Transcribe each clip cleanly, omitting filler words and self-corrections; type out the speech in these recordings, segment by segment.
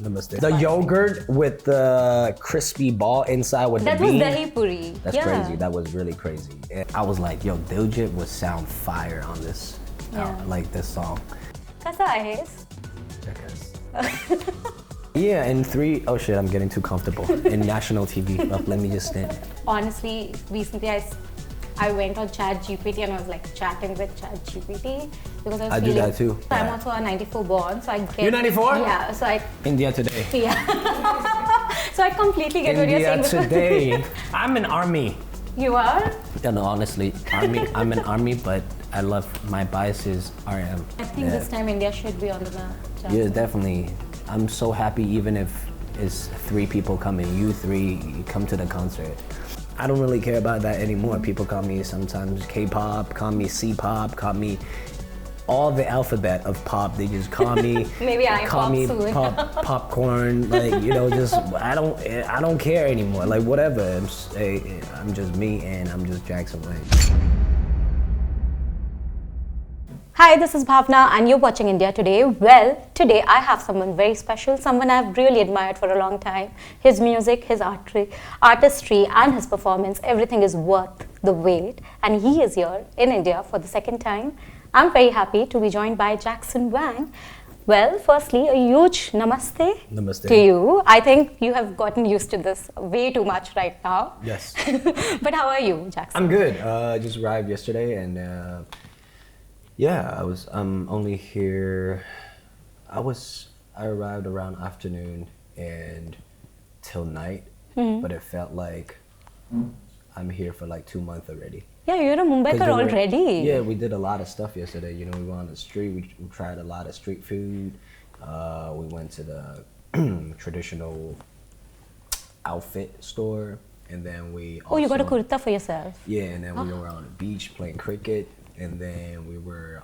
Namaste. The yogurt with the crispy ball inside with That the was bean. dahi puri. That's crazy. That was really crazy. And I was like, yo, Diljit would sound fire on this, like this song. Kasa ahes? Jackass. Yeah, and oh shit, I'm getting too comfortable. In national TV, let me just stand. Honestly, recently I went on ChatGPT and I was like chatting with ChatGPT because I was do that too. I'm also a 94 born, so I get. You're 94? Yeah, so I. India Today. Yeah. So I completely get what you're saying. India Today. I'm an army. You are? No, honestly, army. I'm an army, but I love my biases RM. I think this time India should be on the map. Yeah, definitely. I'm so happy even if it's 3 people coming, you 3 come to the concert. I don't really care about that anymore. People call me sometimes K-pop, call me C-pop, call me all the alphabet of pop. They just call me. Maybe I call pop me soon. popcorn. Like, you know, just I don't care anymore. Like whatever. I'm just me and I'm just Jackson Wang. Hi, this is Bhavna and you're watching India Today. Well, today I have someone very special, someone I've really admired for a long time. His music, his artistry and his performance, everything is worth the wait. And he is here in India for the second time. I'm very happy to be joined by Jackson Wang. Well, firstly, a huge namaste, Namaste to you. I think you have gotten used to this way too much right now. Yes. But how are you, Jackson? I'm good. Just arrived yesterday and yeah, I'm only here. I arrived around afternoon and till night, but it felt like I'm here for like 2 months already. Yeah, you're a Mumbaikar already. Yeah, we did a lot of stuff yesterday. You know, we went on the street. We tried a lot of street food. We went to the traditional outfit store, and then we. Also, you got a kurta for yourself. Yeah, and then we were on the beach playing cricket. And then we were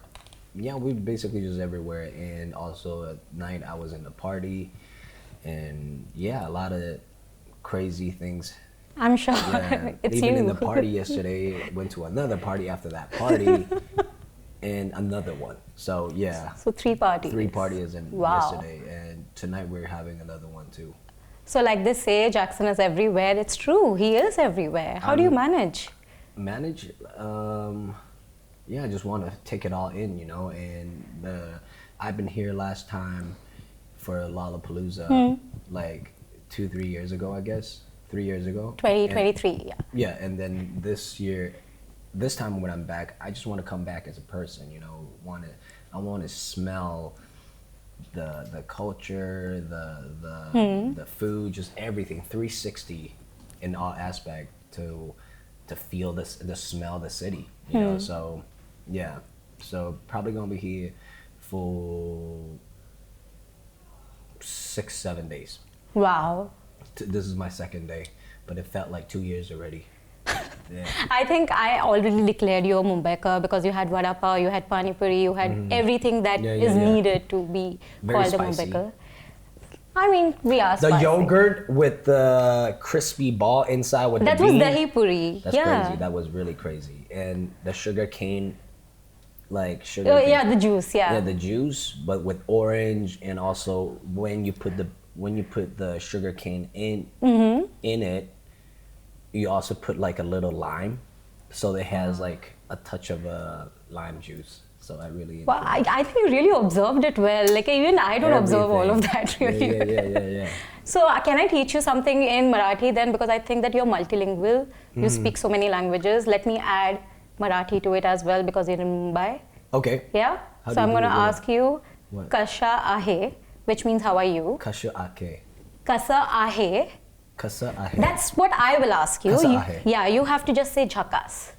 basically just everywhere. And also at night I was in the party. And yeah, a lot of crazy things. I'm sure. Yeah. It's Even you. in the party yesterday, went to another party after that party. And another one. So yeah. So 3 parties. 3 parties yesterday. And tonight we're having another one too. So like they say, Jackson is everywhere. It's true. He is everywhere. How do you manage? Manage? Yeah, I just want to take it all in, you know, and I've been here last time for Lollapalooza, like 2-3 years ago, I guess, 3 years ago. 2023, yeah. Yeah, and then this time when I'm back, I just want to come back as a person, you know, I want to smell the culture, the food, just everything, 360 in all aspect to feel the smell of the city, you know, so. Yeah, so probably gonna be here for 6-7 days. Wow. This is my 2nd day, but it felt like 2 years already. Yeah. I think I already declared you a Mumbaikar because you had vada pav, you had pani puri, you had everything that is needed to be very called spicy. a Mumbaikar. I mean, we are The spicy. yogurt with the crispy ball inside with That the was bean. dahi puri. That's crazy. That was really crazy. And the sugar cane, like sugar. Oh, cane. yeah, the juice, yeah. Yeah, the juice, but with orange, and also when you put the sugar cane in it, you also put like a little lime, so it has like a touch of a lime juice. So I really. Well, I think you really observed it well. Like even I don't observe all of that really well. Yeah. So can I teach you something in Marathi then? Because I think that you're multilingual. You speak so many languages. Let me add Marathi to it as well because you're in Mumbai. Okay. Yeah? So I'm going to ask you What? Kasha ahe, which means how are you? Kasha ake. Kasa ahe. Kasa ahe. That's what I will ask you. Kasa ahe. Yeah, you have to just say jhakas.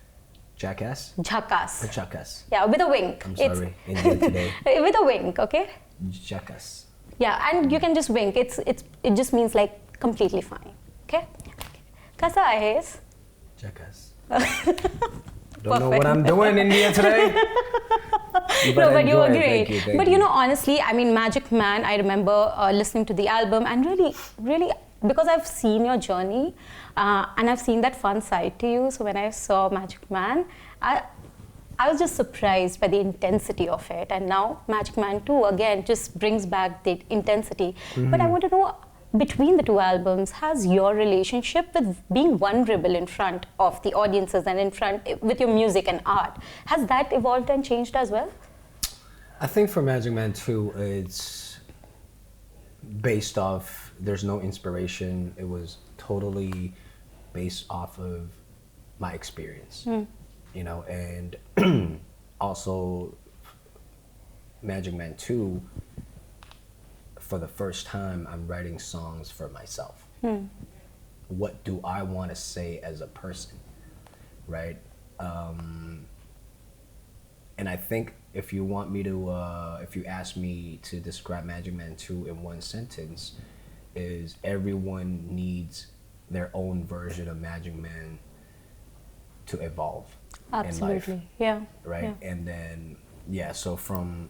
Jackass? Jhakas. Or jackass? Yeah, with a wink. I'm sorry. India Today. With a wink, okay? Jackass. Yeah, and you can just wink. It just means like completely fine. Okay? Kasa ahes? Jackass. Don't know what I'm doing in India today. No, but you were enjoy it. great. Thank you. But you know, honestly, I mean, Magic Man, I remember listening to the album and really, because I've seen your journey and I've seen that fun side to you. So when I saw Magic Man, I was just surprised by the intensity of it. And now Magic Man 2 again just brings back the intensity. But I want to know, between the two albums, has your relationship with being vulnerable in front of the audiences and in front with your music and art, has that evolved and changed as well? I think for Magic Man 2, it's based off, there's no inspiration. It was totally based off of my experience, you know, and also Magic Man 2, for the first time, I'm writing songs for myself. What do I want to say as a person, right? And I think if you want me to, if you ask me to describe Magic Man 2 in one sentence, is everyone needs their own version of Magic Man to evolve in life. Yeah. Right? Yeah. And then, yeah, so from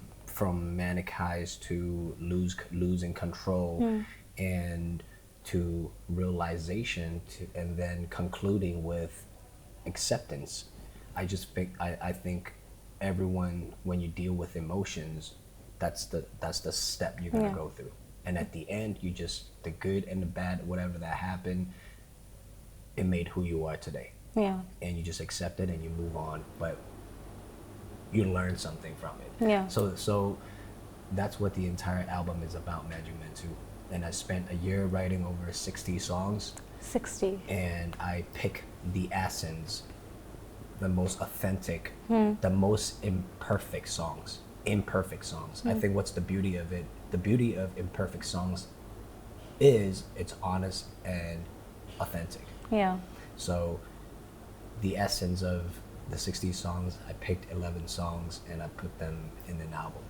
manic highs to losing control and to realization and then concluding with acceptance. I think everyone, when you deal with emotions, that's the step you're gonna go through. And at the end, you just, the good and the bad, whatever that happened, it made who you are today. Yeah. And you just accept it and you move on, but you learn something from it. Yeah. So that's what the entire album is about, Magic Man 2. And I spent a year writing over 60 songs. 60. And I pick the essence, the most authentic, the most imperfect songs. I think what's the beauty of it? The beauty of imperfect songs is it's honest and authentic. Yeah. So the essence of the 60 songs, I picked 11 songs and I put them in an album.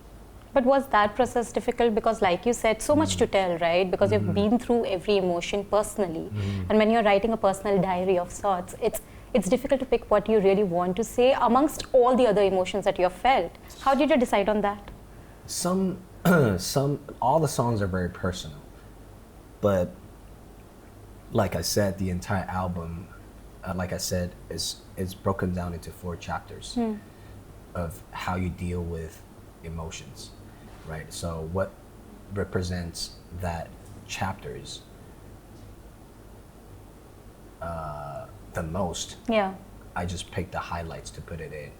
But was that process difficult? Because like you said, so much to tell, right? Because you've been through every emotion personally. And when you're writing a personal diary of sorts, it's difficult to pick what you really want to say amongst all the other emotions that you have felt. How did you decide on that? All the songs are very personal. But like I said, the entire album, like I said, is broken down into 4 chapters of how you deal with emotions, right? So what represents that chapters the most, I just picked the highlights to put it in.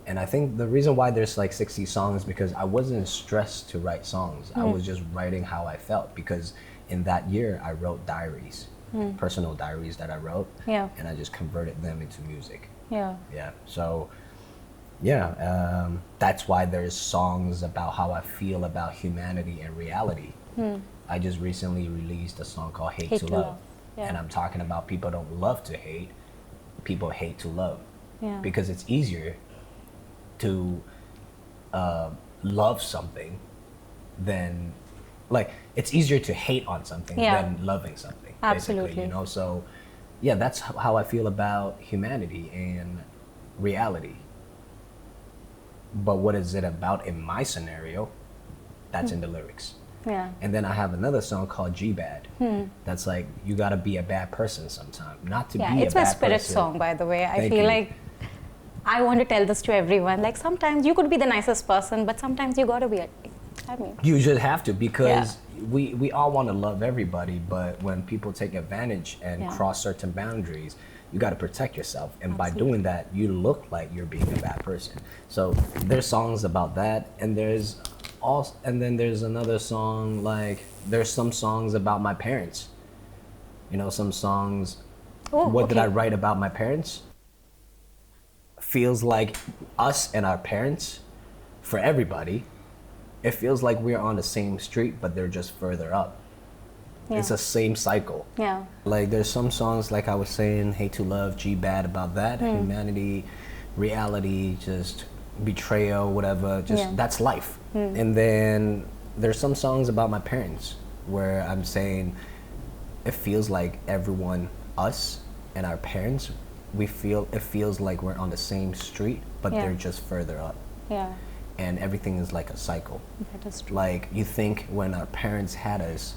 And I think the reason why there's like 60 songs, because I wasn't stressed to write songs. I was just writing how I felt, because in that year I wrote diaries, personal diaries that I wrote, and I just converted them into music. So that's why there's songs about how I feel about humanity and reality. I just recently released a song called Hate to Love. And I'm talking about people don't love to hate, people hate to love. Because it's easier to love something than, like, it's easier to hate on something than loving something. Absolutely. Basically, you know? So yeah, that's how I feel about humanity and reality. But what is it about in my scenario? That's in the lyrics. And then I have another song called G-Bad. That's like, you gotta be a bad person sometime. Not to be a bad person. It's my spirit song, by the way. I feel like I want to tell this to everyone. Like, sometimes you could be the nicest person, but sometimes you gotta be you just have to, because we all want to love everybody, but when people take advantage and cross certain boundaries, you got to protect yourself. And by doing that, you look like you're being a bad person. So there's songs about that, and then there's another song, like, there's some songs about my parents. You know, some songs. Did I write about my parents? Feels like us and our parents, for everybody, it feels like we're on the same street, but they're just further up. It's the same cycle. Like, there's some songs, like I was saying, Hate to Love, G-Bad, about that, humanity, reality, just betrayal, whatever, just that's life. And then there's some songs about my parents where I'm saying it feels like everyone, us and our parents, it feels like we're on the same street, but they're just further up. And everything is like a cycle. That is true. Like, you think when our parents had us,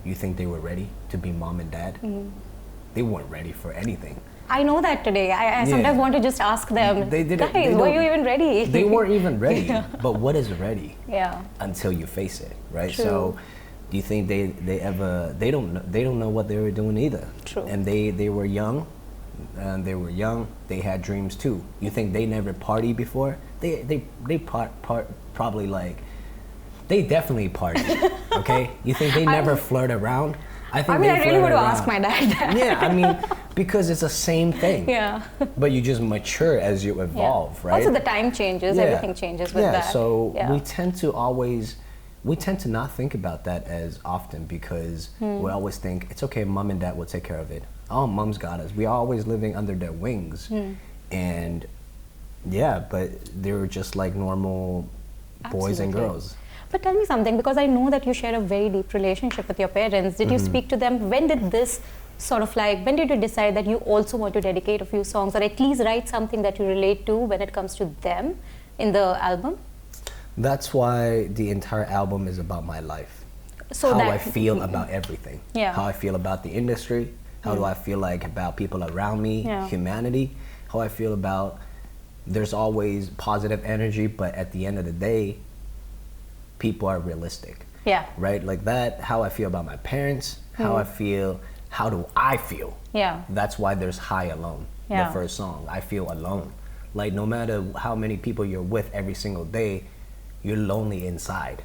you think they were ready to be mom and dad? They weren't ready for anything. I know that today. I sometimes want to just ask them, They did guys, it. were you even ready? They weren't even ready. But what is ready? Yeah. Until you face it, right? True. So, do you think they don't know what they were doing either? True. And they were young, and they had dreams too. You think they never partied before? They probably like, they definitely partied. Okay, you think they never flirt around? I really want to ask my dad that. Yeah, I mean, because it's the same thing. Yeah. But you just mature as you evolve, right? Also, the time changes. Yeah. Everything changes with that. So we tend to not think about that as often because we always think it's okay, mom and dad will take care of it. Oh, mom's got us. We are always living under their wings. And yeah, but they were just like normal boys and girls. But tell me something, because I know that you share a very deep relationship with your parents. Did you speak to them? When did this when did you decide that you also want to dedicate a few songs or at least write something that you relate to when it comes to them in the album? That's why the entire album is about my life. So how I feel about everything. Yeah. How I feel about the industry. How do I feel like about people around me, humanity. How I feel about, there's always positive energy, but at the end of the day, people are realistic. Yeah. Right? Like that, how I feel about my parents, how do I feel? Yeah. That's why there's High Alone, Yeah. the first song. I feel alone. Like no matter how many people you're with every single day, you're lonely inside.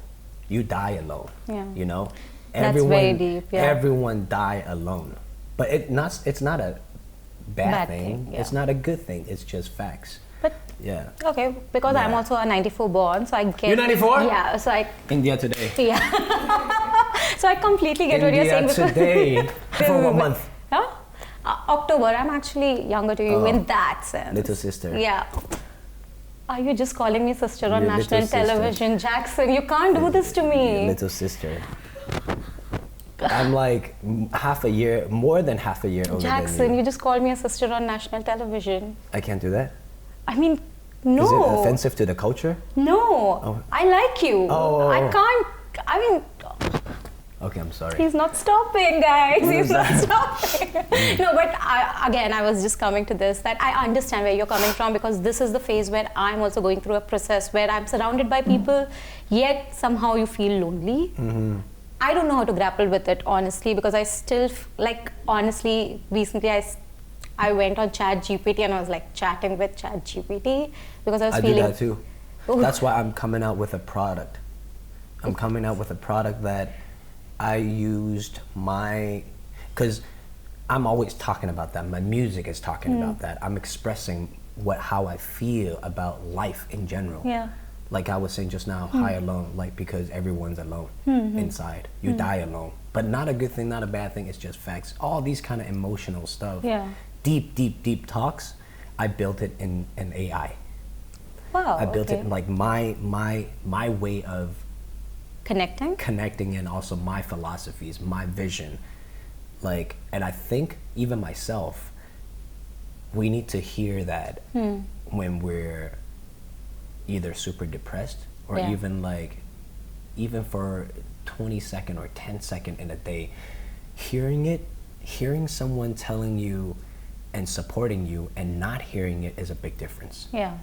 You die alone. Yeah. You know? That's very deep, yeah. Everyone die alone. But it's not a bad thing. Yeah. It's not a good thing. It's just facts. But yeah. Okay, because I'm also a 94 born, so I get. You're 94? Yeah, so I. India today. Yeah. So I completely get what you're saying. India today. For what month? Huh? October. I'm actually younger to you in that sense. Little sister. Yeah. Are you just calling me sister on Your national little sister. television, Jackson? You can't do this to me. Little sister. I'm like more than half a year older Jackson, than you. you just called me a sister on national television. I can't do that? I mean, no. Is it offensive to the culture? No. Oh. I like you. Oh. I can't. I mean. Okay, I'm sorry. He's not stopping, guys. He's not stopping. No, but I was just coming to this, that I understand where you're coming from, because this is the phase where I'm also going through a process where I'm surrounded by people, yet somehow you feel lonely. I don't know how to grapple with it, honestly, because I still, honestly, recently I went on ChatGPT and I was like chatting with ChatGPT because I was feeling... I do that too. That's why I'm coming out with a product. I'm coming out with a product that I used because I'm always talking about that. My music is talking about that. I'm expressing how I feel about life in general. Yeah. Like I was saying just now, High Alone, like because everyone's alone inside. You die alone. But not a good thing, not a bad thing, it's just facts. All these kind of emotional stuff. Yeah. Deep talks, I built it in AI. Wow. I built it in like my way of connecting and also my philosophies, my vision. Like, and I think even myself, we need to hear that when we're either super depressed or even for 20 second or 10 second in a day, hearing someone telling you and supporting you and not hearing it is a big difference. Yeah.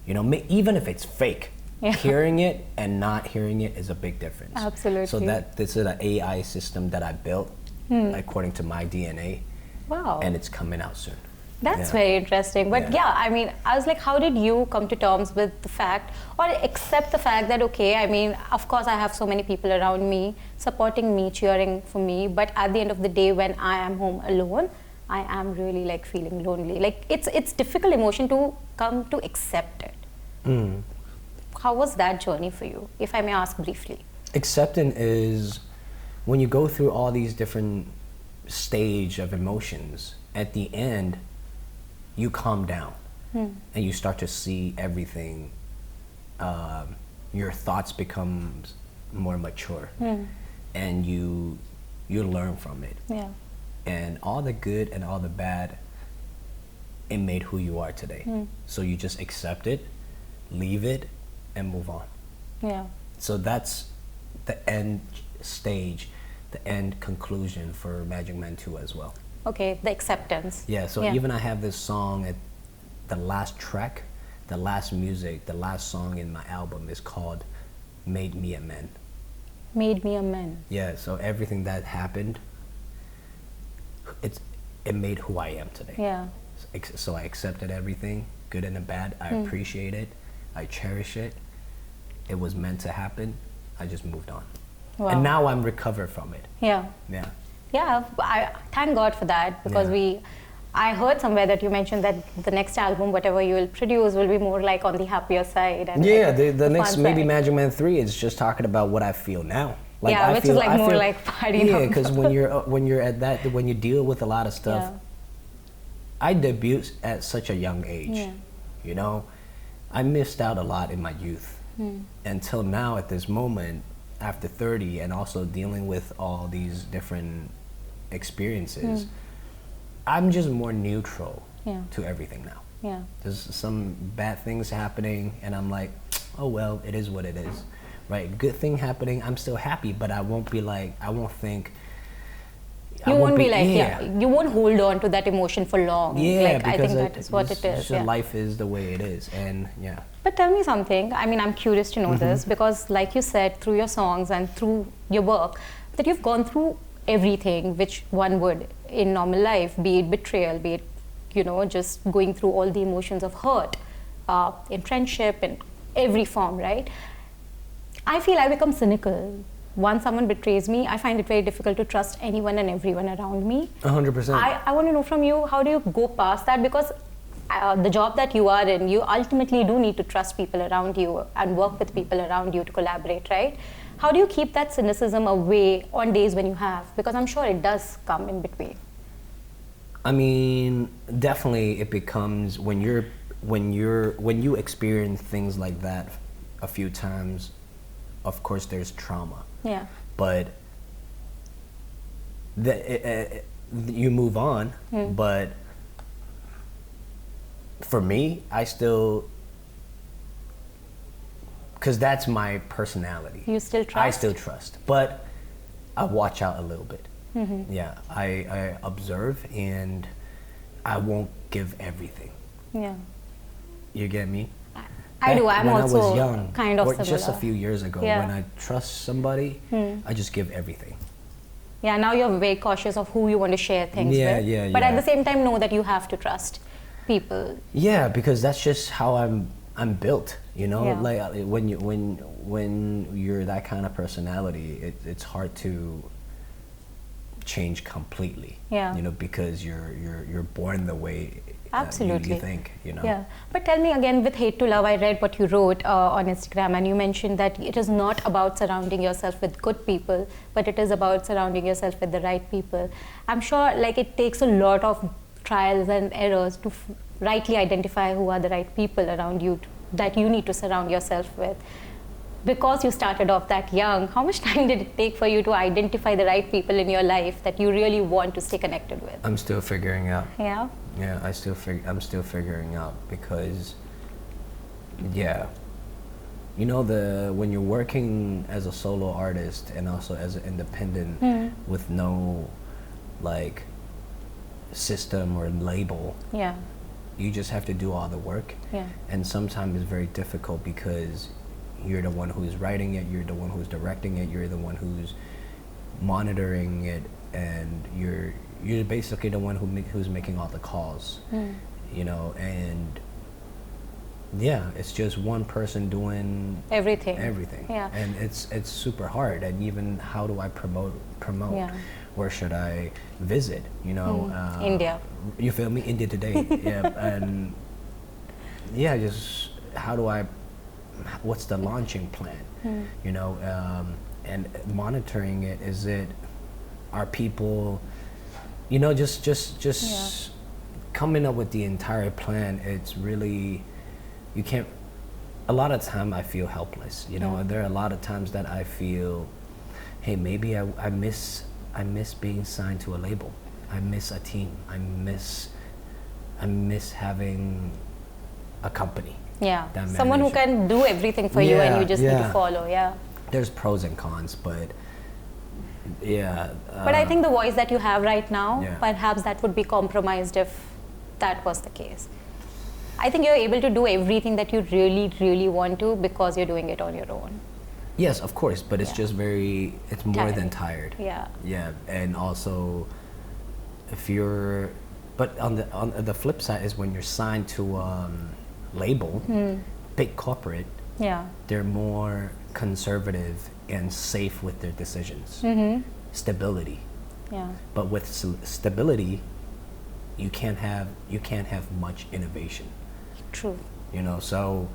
You know, even if it's fake, hearing it and not hearing it is a big difference. Absolutely. So this is an AI system that I built according to my DNA. Wow. And it's coming out soon. That's very interesting. But I mean, I was like, how did you come to terms with the fact or accept the fact that, okay, I mean, of course I have so many people around me supporting me, cheering for me, but at the end of the day when I am home alone, I am really like feeling lonely. Like it's difficult emotion to come to accept it. How was that journey for you, if I may ask briefly? Accepting is when you go through all these different stage of emotions, at the end, you calm down and you start to see everything. Your thoughts become more mature and you learn from it. Yeah. And all the good and all the bad, it made who you are today. So you just accept it, leave it, and move on. Yeah. So that's the end stage, the end conclusion for Magic Man 2 as well. Okay, the acceptance. Yeah, so even I have this song at the last track, the last music, the last song in my album is called Made Me a Man. Made me a man. Yeah, so everything that happened, it made who I am today. Yeah. So I accepted everything, good and the bad. I appreciate it. I cherish it. It was meant to happen. I just moved on. Wow. And now I'm recovered from it. Yeah. Yeah. Yeah, I thank God for that, because I heard somewhere that you mentioned that the next album, whatever you will produce, will be more like on the happier side. And Yeah, like the next fun maybe side. Magic Man 3 is just talking about what I feel now. Like Yeah, I which feel, is like I more feel, like party. Yeah, number. because when you're at that, when you deal with a lot of stuff, Yeah. I debuted at such a young age. Yeah. You know, I missed out a lot in my youth. Until now, at this moment, after 30, and also dealing with all these different experiences, I'm just more neutral to everything now. Yeah. There's some bad things happening, and I'm like, oh well, it is what it is, right? Good thing happening, I'm still happy, but I won't be like, I won't think. You won't be like, you won't hold on to that emotion for long. Yeah, like, I because think that is what it is. So life is the way it is, and yeah. But tell me something, I mean, I'm curious to know this, because like you said, through your songs and through your work, that you've gone through everything which one would in normal life, be it betrayal, be it, you know, just going through all the emotions of hurt, in friendship, in every form, right? I feel I become cynical. Once someone betrays me, I find it very difficult to trust anyone and everyone around me. 100%. I want to know from you, how do you go past that? Because the job that you are in, you ultimately do need to trust people around you and work with people around you to collaborate, right? How do you keep that cynicism away on days when you have? Because I'm sure it does come in between. I mean, definitely it becomes when you experience things like that a few times, of course there's trauma. Yeah. But you move on, but for me, I still, because that's my personality. You still trust? I still trust, but I watch out a little bit. Yeah, I observe, and I won't give everything. Yeah. You get me? I do. I'm when also I was young, kind of or similar. just a few years ago, Yeah. when I trust somebody, I just give everything. Yeah, now you're very cautious of who you want to share things with. But at the same time, know that you have to trust people. Yeah, because that's just how I'm built. You know, Yeah. like when you're that kind of personality, it's hard to change completely. Yeah. You know, because you're born the way Absolutely. you think. You know. Yeah, but tell me again, with Hate to Love, I read what you wrote on Instagram, and you mentioned that it is not about surrounding yourself with good people, but it is about surrounding yourself with the right people. I'm sure like it takes a lot of trials and errors to rightly identify who are the right people around you that you need to surround yourself with. Because you started off that young, how much time did it take for you to identify the right people in your life that you really want to stay connected with? I'm still figuring out. Yeah. Yeah, I'm still figuring out, because yeah, you know, when you're working as a solo artist and also as an independent with no like system or label, Yeah. you just have to do all the work. Yeah. And sometimes it's very difficult because you're the one who's writing it, you're the one who's directing it, you're the one who's monitoring it, and you're basically the one who's making all the calls. You know, and yeah, it's just one person doing Everything. Yeah. And it's super hard. And even how do I promote? Yeah. Where should I visit? You know, India. You feel me? India today. Yeah, and yeah, just how do I? What's the launching plan? You know, and monitoring it. Are people? You know, just coming up with the entire plan. It's really, you can't. A lot of time I feel helpless. You know, there are a lot of times that I feel, hey, maybe I miss being signed to a label. I miss a team. I miss having a company. Yeah, that someone who manage- can do everything for you and you just need to Yeah. follow. Yeah. There's pros and cons, but Yeah. But I think the voice that you have right now, Yeah. perhaps that would be compromised if that was the case. I think you're able to do everything that you really, really want to because you're doing it on your own. Yes, of course, but it's just it's more than tired. Yeah. Yeah, and also if you're, but on the flip side is when you're signed to label, big corporate, Yeah. they're more conservative and safe with their decisions. Stability. Yeah. But with stability, you can't have much innovation. True. You know, so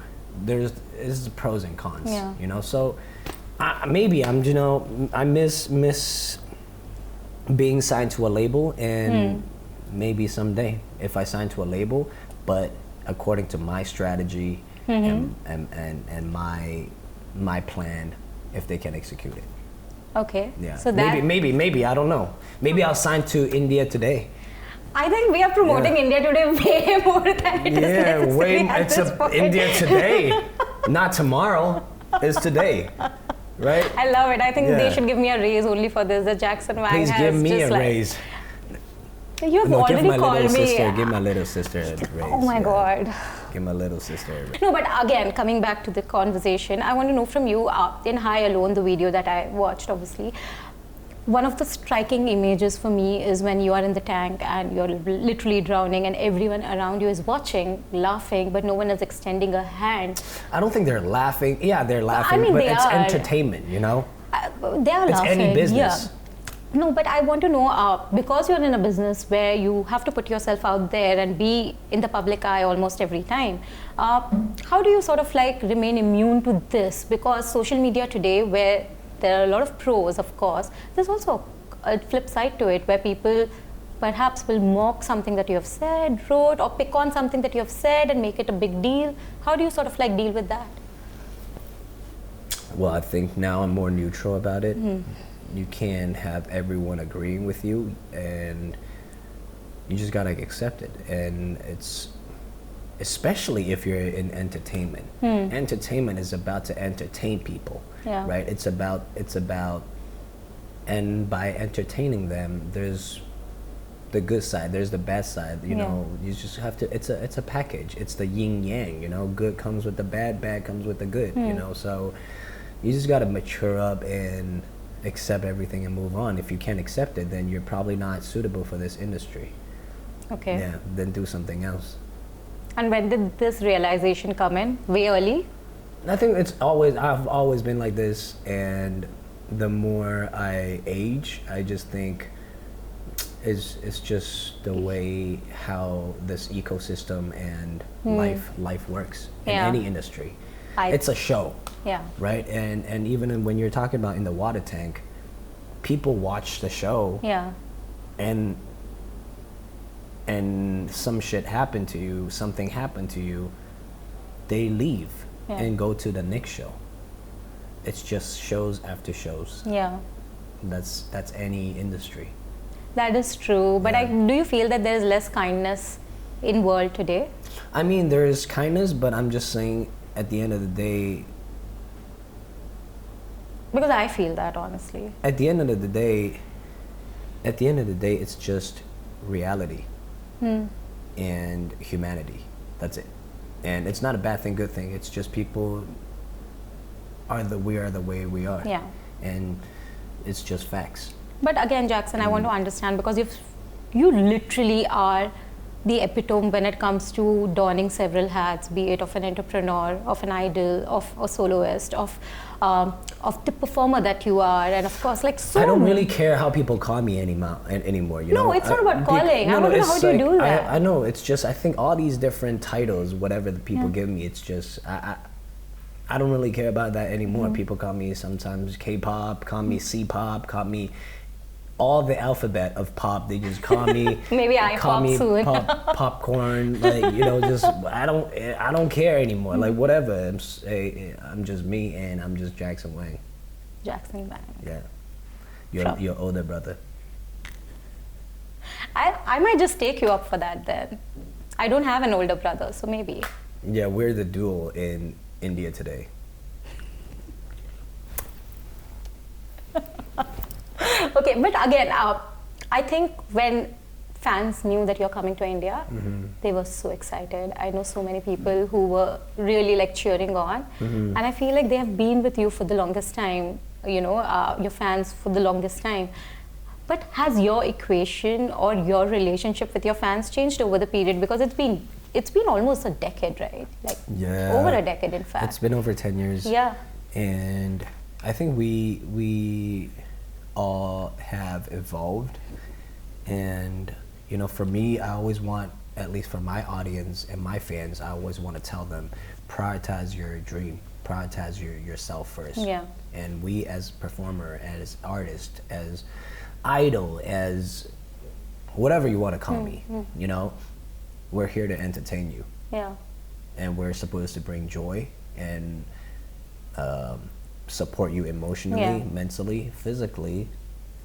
there's pros and cons. Yeah. You know, so maybe I miss being signed to a label, and maybe someday if I sign to a label, but according to my strategy and my plan, if they can execute it. Okay. Yeah. So that maybe I don't know. Maybe I'll sign to India Today. I think we are promoting India Today way more than it is necessary at this point. India Today, not tomorrow. It's today, right? I love it. I think they Yeah. should give me a raise only for this. The Jackson Wang Please has give me just a raise. You have No, give already my called little me. sister. Give my little sister a raise. Oh my yeah. God. Give my little sister a raise. No, but again, coming back to the conversation, I want to know from you, in High Alone, the video that I watched, obviously, one of the striking images for me is when you are in the tank and you're literally drowning and everyone around you is watching, laughing, but no one is extending a hand. I don't think they're laughing. Yeah, they're laughing, mean, but they it's are. entertainment, you know? They are It's laughing. any business. Yeah. No, but I want to know, because you're in a business where you have to put yourself out there and be in the public eye almost every time, how do you sort of like remain immune to this? Because social media today, where there are a lot of pros, of course, there's also a flip side to it where people perhaps will mock something that you have said, wrote, or pick on something that you have said and make it a big deal. How do you sort of like deal with that? Well, I think now I'm more neutral about it. You can't have everyone agreeing with you, and you just gotta accept it. And it's, especially if you're in entertainment. Entertainment is about to entertain people, right? It's about, and by entertaining them, there's the good side, there's the bad side. You know, you just have to. It's a package. It's the yin yang. You know, good comes with the bad, bad comes with the good. You know, so you just gotta mature up and accept everything and move on. If you can't accept it, then you're probably not suitable for this industry. Okay. Yeah, then do something else. And when did this realization come in? Way early? I think I've always been like this, and the more I age, I just think it's just the way how this ecosystem and life works in any industry. It's a show. Yeah. Right? And even when you're talking about in the water tank, people watch the show. Yeah. And some shit happened to you, something happened to you, they leave and go to the next show. It's just shows after shows. Yeah. That's any industry. That is true. But do you feel that there is less kindness in world today? I mean, there is kindness, but I'm just saying at the end of the day, because I feel that, honestly. At the end of the day, it's just reality and humanity. That's it. And it's not a bad thing, good thing. It's just people we are the way we are. Yeah. And it's just facts. But again, Jackson, I want to understand, because you literally are the epitome when it comes to donning several hats, be it of an entrepreneur, of an idol, of a soloist, of the performer that you are, and of course, like so. I don't really care how people call me anymore. You know? No, it's not about calling. I want to know how do you do that. I know. It's just I think all these different titles, whatever the people give me, it's just I don't really care about that anymore. People call me sometimes K-pop, call me C-pop, call me all the alphabet of pop. They just call me. Maybe I call pop me soon. popcorn. Like, you know, just I don't care anymore. Like whatever. I'm just me, and I'm just Jackson Wang. Jackson Wang. Yeah. Your older brother. I might just take you up for that then. I don't have an older brother, so maybe. Yeah, we're the duo in India Today. Okay, but again, I think when fans knew that you're coming to India, they were so excited. I know so many people who were really like cheering on, and I feel like they have been with you for the longest time, you know, your fans for the longest time. But has your equation or your relationship with your fans changed over the period? Because it's been almost a decade, right? Like over a decade, in fact. It's been over 10 years. Yeah. And I think we all have evolved. And, you know, for me, I always want, at least for my audience and my fans, I always want to tell them, prioritize your dream, prioritize yourself first. Yeah. And we as performer, as artist, as idol, as whatever you want to call me, you know, we're here to entertain you. Yeah. And we're supposed to bring joy and support you emotionally, mentally, physically,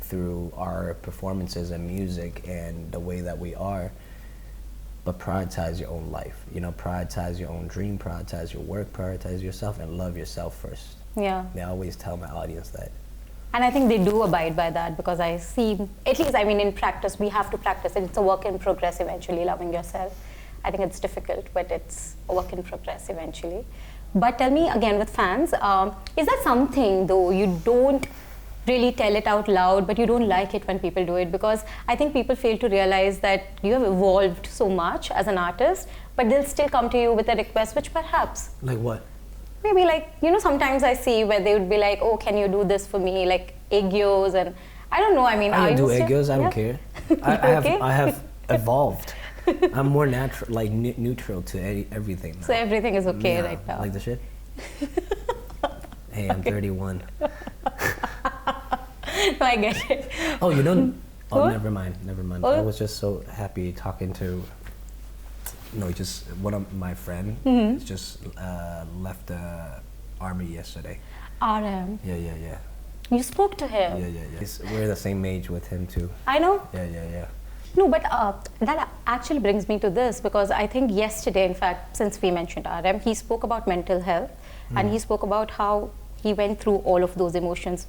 through our performances and music and the way that we are. But prioritize your own life, you know, prioritize your own dream, prioritize your work, prioritize yourself, and love yourself first. Yeah. I always tell my audience that. And I think they do abide by that, because I see, at least I mean in practice, we have to practice it. It's a work in progress eventually, loving yourself. I think it's difficult, but it's a work in progress eventually. But tell me again with fans, is that something though you don't really tell it out loud, but you don't like it when people do it? Because I think people fail to realize that you have evolved so much as an artist, but they'll still come to you with a request, which perhaps... Like what? Maybe like, you know, sometimes I see where they would be like, oh, can you do this for me? Like egg yolks, and I don't know, I mean... I can do egg yolks, I don't care. I have evolved. I'm more natural, like neutral to everything now. So everything is okay right now. Like the shit? Hey, I'm 31. No, I get it. Oh, you don't? Oh, never mind. Oh. I was just so happy talking to, just one of my friend just left the army yesterday. RM. Yeah. You spoke to him? Yeah. We're the same age with him too. I know. Yeah. No, but that actually brings me to this, because I think yesterday, in fact, since we mentioned RM, he spoke about mental health, and he spoke about how he went through all of those emotions.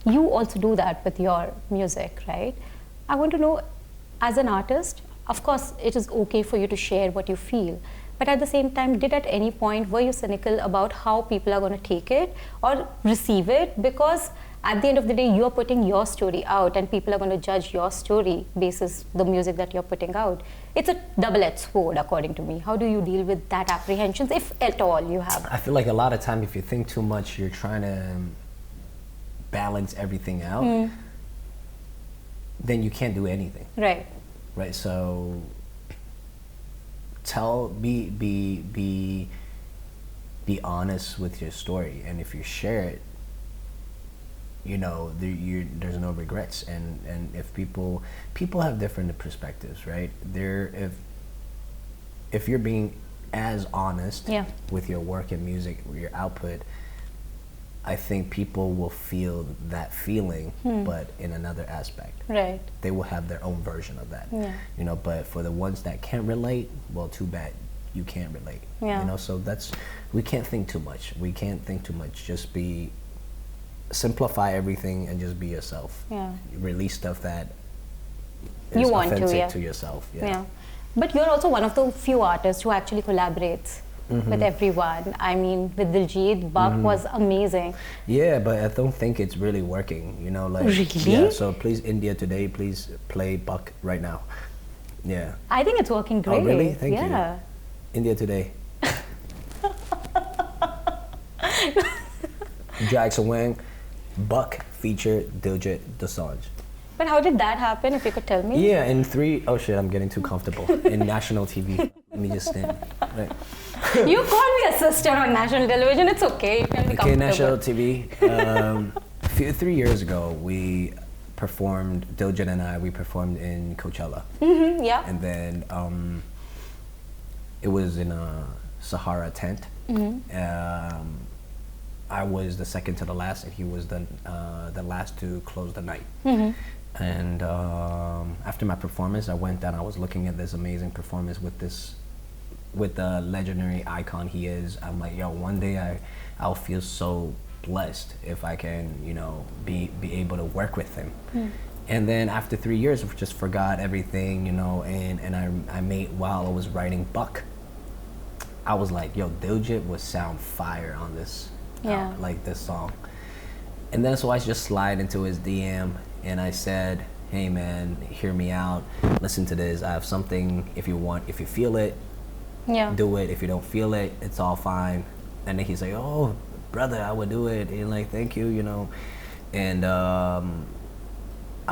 You also do that with your music, right? I want to know, as an artist, of course, it is okay for you to share what you feel, but at the same time, did at any point, were you cynical about how people are going to take it or receive it? Because at the end of the day, you're putting your story out, and people are going to judge your story basis the music that you're putting out. It's a double-edged sword, according to me. How do you deal with that apprehensions, if at all you have? I feel like a lot of time, if you think too much, you're trying to balance everything out, then you can't do anything. Right. So be honest with your story, and if you share it, there's no regrets. And if people have different perspectives, right? If you're being as honest with your work and music, your output, I think people will feel that feeling, but in another aspect. Right. They will have their own version of that. Yeah. But for the ones that can't relate, well, too bad. You can't relate. Yeah. So we can't think too much. Just simplify everything and just be yourself. Yeah. Release stuff that is you want authentic to yourself. Yeah. But you're also one of the few artists who actually collaborates with everyone. I mean, with Diljit, Buck was amazing. Yeah, but I don't think it's really working. Really? Yeah. So please, India Today, please play Buck right now. Yeah. I think it's working great. Oh, really? Thank you. India Today. Jackson Wang, Buck featured Diljit Dosanjh. But how did that happen, if you could tell me? Yeah, oh shit, I'm getting too comfortable. In national TV. Let me just stand. Right. You called me a sister on national television, it's okay, you can be comfortable. Okay, national TV. 3 years ago, we performed, Diljit and I, we performed in Coachella. Yeah. And then it was in a Sahara tent. I was the second to the last, and he was the last to close the night. And after my performance, I went down. I was looking at this amazing performance with the legendary icon he is. I'm like, yo, one day I'll feel so blessed if I can, you know, be able to work with him. And then after 3 years, I just forgot everything, you know, and I made, while I was writing Buck, I was like, yo, Diljit would sound fire on this, like this song. And then so I just slide into his DM and I said, hey man, hear me out, listen to this, I have something, if you feel it, do it, if you don't feel it, it's all fine. And then he's like, oh brother, I would do it, and like, thank you, you know, and I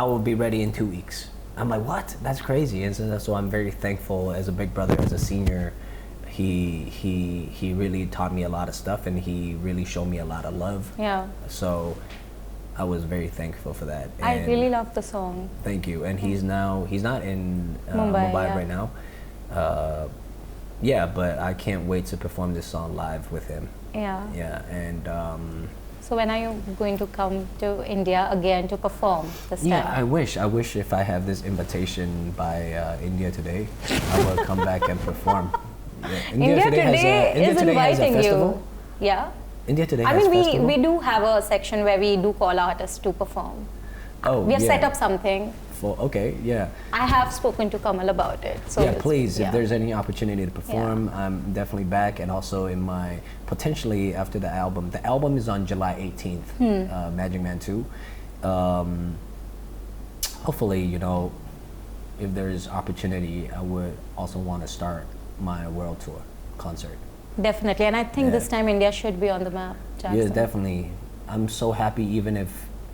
will be ready in 2 weeks. I'm like, what? That's crazy. And so I'm very thankful as a big brother, as a senior. He really taught me a lot of stuff, and he really showed me a lot of love. Yeah. So I was very thankful for that. And I really love the song. Thank you. And he's not in Mumbai right now. Yeah, but I can't wait to perform this song live with him. Yeah. Yeah, and so when are you going to come to India again to perform this time? Yeah, I wish if I have this invitation by India Today, I will come back and perform. Yeah. India Today is inviting you. Yeah. India Today I has mean, festival? we do have a section where we do call artists to perform. Oh, we have set up something. Okay, yeah. I have spoken to Kamal about it. So yeah, please, if there's any opportunity to perform, I'm definitely back. And also in my, potentially after the album is on July 18th, Magic Man 2. Hopefully, you know, if there's opportunity, I would also want to start my world tour concert. Definitely, and I think this time India should be on the map, Jackson. Yeah, definitely. I'm so happy, even if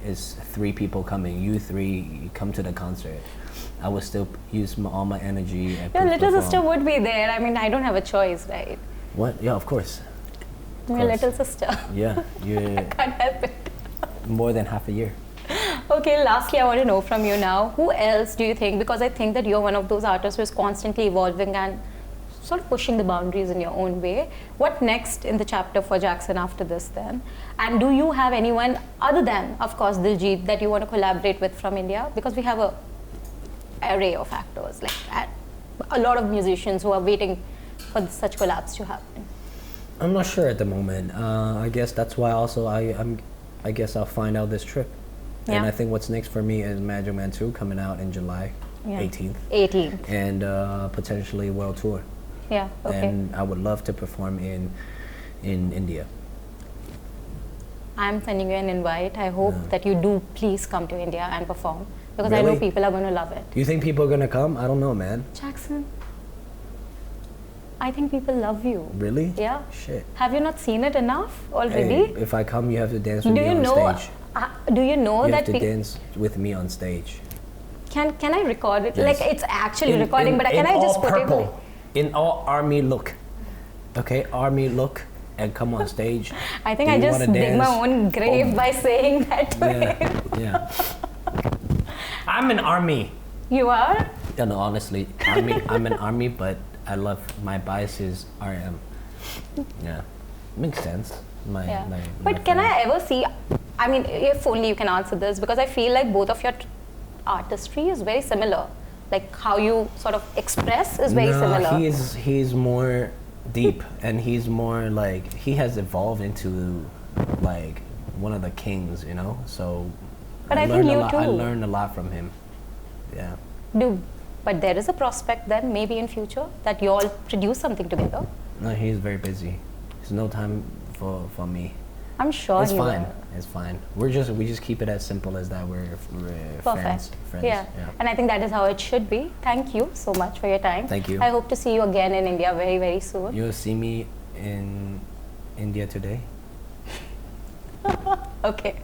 it's 3 people coming, you 3 come to the concert, I will still use all my energy. And your little sister would be there. I mean, I don't have a choice, right? What? Yeah, of course. Your little sister. Yeah, I can't help it. More than half a year. Okay, lastly, I want to know from you now, who else do you think, because I think that you're one of those artists who is constantly evolving and sort of pushing the boundaries in your own way. What next in the chapter for Jackson after this then? And do you have anyone other than, of course, Diljit, that you want to collaborate with from India? Because we have a array of actors, like a lot of musicians who are waiting for such collabs to happen. I'm not sure at the moment. I guess that's why also I guess I'll find out this trip. Yeah. And I think what's next for me is Magic Man 2 coming out in July 18th. 18th. And potentially world tour. Yeah, okay. And I would love to perform in India. I'm sending you an invite. I hope that you do please come to India and perform, because Really? I know people are going to love it. Do you think people are going to come? I don't know, man. Jackson, I think people love you. Really? Yeah. Shit. Have you not seen it enough already? Hey, if I come, you have to dance with me on stage. Do you know you that have to dance with me on stage. Can I record it? Yes. Like, it's actually recording, but can I just put purple, it? In all army look. Okay, army look, and come on stage. I think I just dig my own grave by saying that to him. Yeah. I'm an army. You are? Yeah, no, honestly, I'm an army, but I love, my bias is RM. Yeah, makes sense. But can I ever see, I mean, if only you can answer this, because I feel like both of your artistry is very similar. Like how you sort of express is very similar. He's more deep, and he's more like, he has evolved into like one of the kings, you know. So, but I think you too. I learned a lot from him. Yeah. But there is a prospect then, maybe in future, that you all produce something together. No, he's very busy. There's no time for me. I'm sure it's fine. It's fine. We just keep it as simple as that. We're friends. Yeah. And I think that is how it should be. Thank you so much for your time. Thank you. I hope to see you again in India very, very soon. You'll see me in India Today. Okay.